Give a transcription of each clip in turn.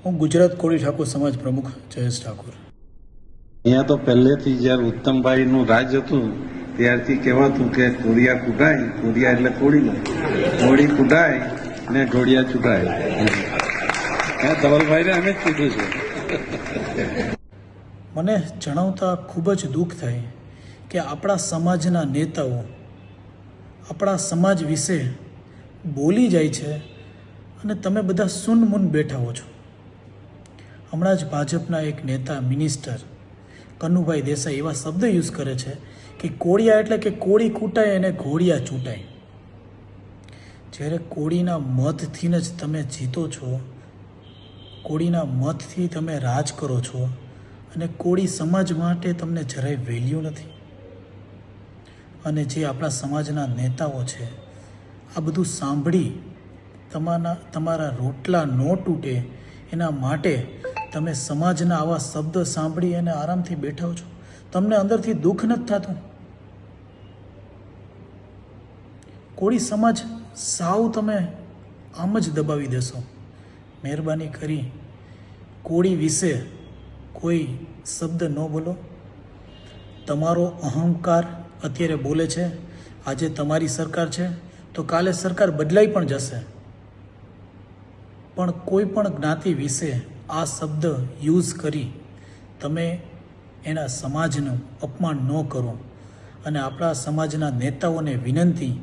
હું ગુજરાત કોળી ઠાકોર સમાજ પ્રમુખ જયેશ ઠાકોર. અહીંયા તો પહેલેથી જ્યારે ઉત્તમભાઈનું રાજ હતું ત્યારથી કહેવાતું કે કોળિયા કુડાય, કોળિયા એટલે કોળીનો, કોળી કુડાય ને ઢોળિયા ચૂડાય. ધવલભાઈને અમે જ કીધું છે. મને જણાવતા ખૂબ જ દુઃખ થાય કે આપણા સમાજના નેતાઓ આપણા સમાજ વિશે બોલી જાય છે અને તમે બધા સૂનમૂન બેઠા હો છો. હમણાં જ ભાજપના એક નેતા મિનિસ્ટર કનુભાઈ દેસાઈ એવા શબ્દ યુઝ કરે છે કે કોળિયા એટલે કે કોળી કૂટાય અને ઘોડિયા ચૂંટાય. જ્યારે કોળીના મતથી જ તમે જીતો છો, કોળીના મતથી તમે રાજ કરો છો અને કોળી સમાજ માટે તમને જરાય વેલ્યુ નથી. અને જે આપણા સમાજના નેતાઓ છે આ બધું સાંભળી તમારા રોટલા ન તૂટે એના માટે તમે સમાજના આવા શબ્દ સાંભળી અને આરામથી બેઠા છો. તમને અંદરથી દુઃખ નથી થતું? કોળી સમાજ સાવ તમે આમ જ દબાવી દેશો. મહેરબાની કરી કોળી વિશે કોઈ શબ્દ ન બોલો. તમારો અહંકાર અત્યારે બોલે છે. આજે તમારી સરકાર છે તો કાલે સરકાર બદલાઈ પણ જશે, પણ કોઈ પણ જ્ઞાતિ વિશે આ શબ્દ યુઝ કરી તમે એના સમાજનું અપમાન ન કરો. અને આપણા સમાજના નેતાઓને વિનંતી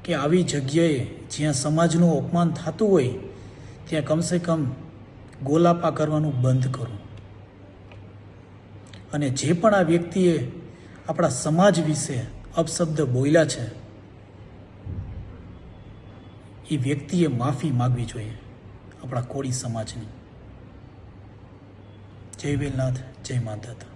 કે આવી જગ્યાએ જ્યાં સમાજનું અપમાન થતું હોય ત્યાં કમસે કમ ગોલાપા કરવાનું બંધ કરો. અને જે પણ આ વ્યક્તિએ આપણા સમાજ વિશે અપશબ્દ બોલ્યા છે એ વ્યક્તિએ માફી માગવી જોઈએ આપણા કોળી સમાજની. જય વેલનાથ, જય માતાતા.